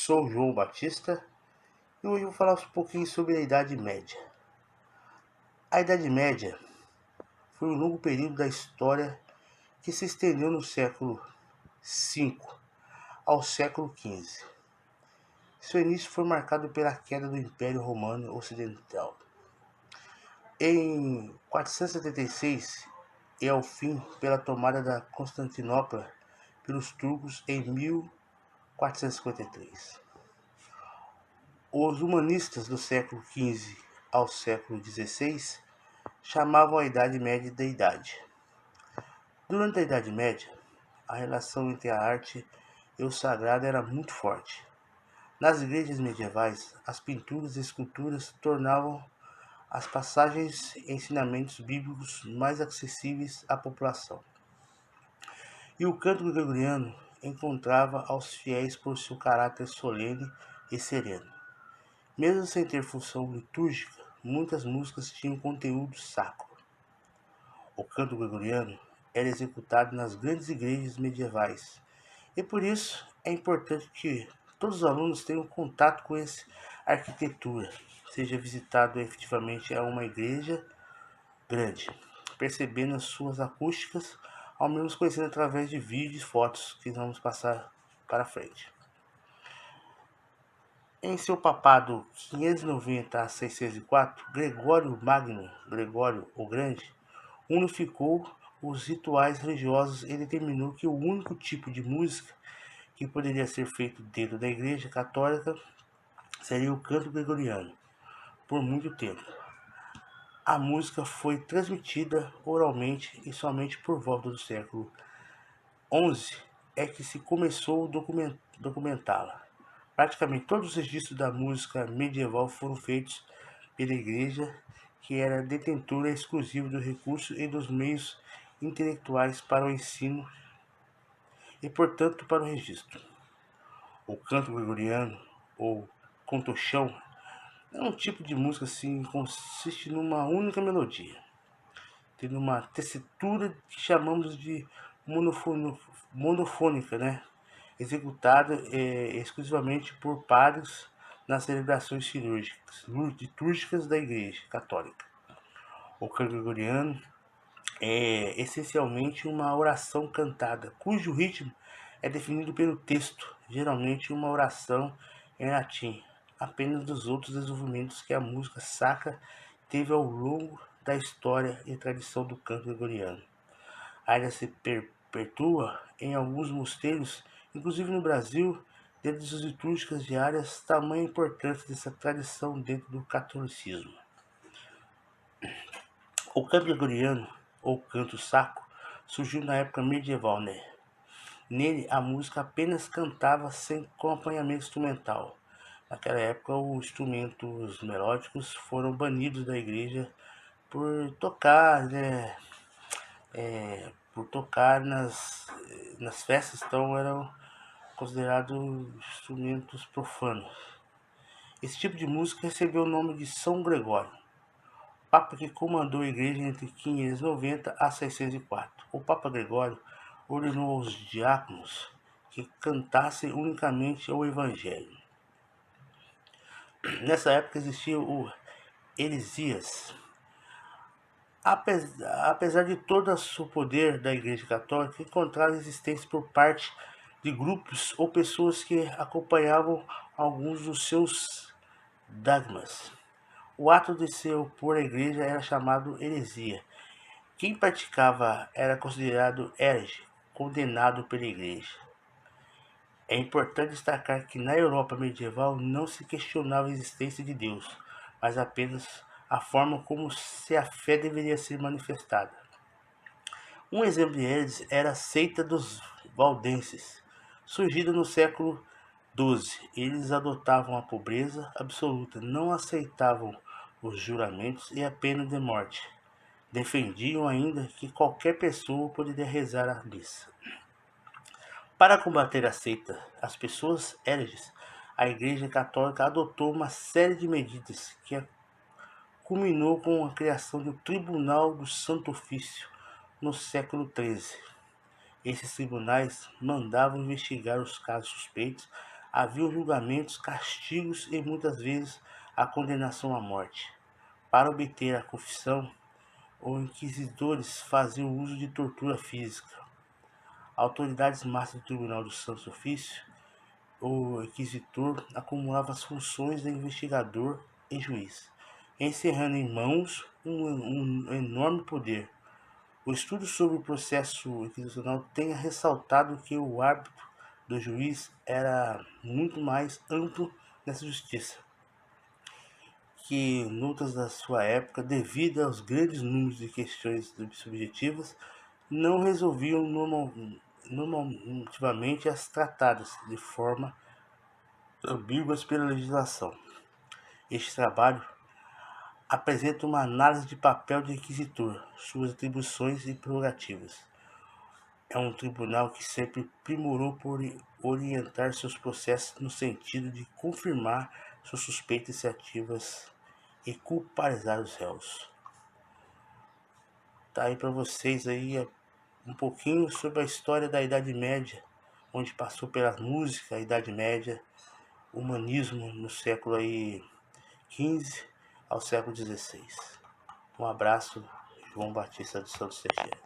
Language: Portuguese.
Sou João Batista e hoje eu vou falar um pouquinho sobre a Idade Média. A Idade Média foi um longo período da história que se estendeu no século V ao século XV. Seu início foi marcado pela queda do Império Romano Ocidental em 476 e ao fim pela tomada da Constantinopla pelos turcos em 1453. Os humanistas do século XV ao século XVI chamavam a Idade Média de Idade. Durante a Idade Média, a relação entre a arte e o sagrado era muito forte. Nas igrejas medievais, as pinturas e esculturas tornavam as passagens e ensinamentos bíblicos mais acessíveis à população. E o canto gregoriano encontrava aos fiéis por seu caráter solene e sereno. Mesmo sem ter função litúrgica, muitas músicas tinham conteúdo sacro. O canto gregoriano era executado nas grandes igrejas medievais, e por isso é importante que todos os alunos tenham contato com essa arquitetura, seja visitado efetivamente a uma igreja grande, percebendo as suas acústicas, ao menos conhecendo através de vídeos e fotos que vamos passar para frente. Em seu papado 590 a 604, Gregório Magno, Gregório o Grande, unificou os rituais religiosos e determinou que o único tipo de música que poderia ser feito dentro da Igreja Católica seria o canto gregoriano. Por muito tempo, a música foi transmitida oralmente e somente por volta do século XI é que se começou a documentá-la. Praticamente todos os registros da música medieval foram feitos pela Igreja, que era detentora exclusiva do recurso e dos meios intelectuais para o ensino e, portanto, para o registro. O canto gregoriano, ou contochão, é um tipo de música assim, que consiste numa única melodia, tendo uma tessitura que chamamos de monofônica, executada exclusivamente por padres nas celebrações litúrgicas da Igreja Católica. O canto gregoriano é essencialmente uma oração cantada, cujo ritmo é definido pelo texto, geralmente uma oração em latim, apenas dos outros desenvolvimentos que a música sacra teve ao longo da história e tradição do canto gregoriano. Ainda se perpetua em alguns mosteiros, inclusive no Brasil, dentro das litúrgicas diárias, tamanha importância dessa tradição dentro do catolicismo. O canto gregoriano, ou canto sacro, surgiu na época medieval, Nele, a música apenas cantava sem acompanhamento instrumental. Naquela época, os instrumentos melódicos foram banidos da igreja por tocar, nas festas, então eram considerados instrumentos profanos. Esse tipo de música recebeu o nome de São Gregório, Papa que comandou a igreja entre 590 a 604. O Papa Gregório ordenou aos diáconos que cantassem unicamente o Evangelho. Nessa época existia o Heresias. Apesar de todo o poder da Igreja Católica, encontraram existência por parte de grupos ou pessoas que acompanhavam alguns dos seus dogmas. O ato de se opor à Igreja era chamado heresia. Quem praticava era considerado herege, condenado pela Igreja. É importante destacar que na Europa medieval não se questionava a existência de Deus, mas apenas a forma como se a fé deveria ser manifestada. Um exemplo de eles era a seita dos valdenses, surgida no século XII. Eles adotavam a pobreza absoluta, não aceitavam os juramentos e a pena de morte. Defendiam ainda que qualquer pessoa poderia rezar a missa. Para combater a seita, as pessoas hereges, a Igreja Católica adotou uma série de medidas que culminou com a criação do Tribunal do Santo Ofício no século XIII. Esses tribunais mandavam investigar os casos suspeitos Havia julgamentos, castigos e muitas vezes a condenação à morte. Para obter a confissão, os inquisidores faziam uso de tortura física. Autoridades máximas do Tribunal do Santo Ofício, o inquisitor acumulava as funções de investigador e juiz, encerrando em mãos um enorme poder. O estudo sobre o processo inquisicional tem ressaltado que o hábito do juiz era muito mais amplo nessa justiça que noutras da sua época, devido aos grandes números de questões subjetivas, não resolviam normativamente as tratadas de forma ambíguas pela legislação. Este trabalho apresenta uma análise de papel do inquisitor, suas atribuições e prerrogativas. É um tribunal que sempre primorou por orientar seus processos no sentido de confirmar suas suspeitas iniciativas e culpabilizar os réus. Tá aí para vocês aí um pouquinho sobre a história da Idade Média, onde passou pela música, a Idade Média, humanismo no século aí 15 ao século XVI. Um abraço, João Batista dos Santos Teixeira.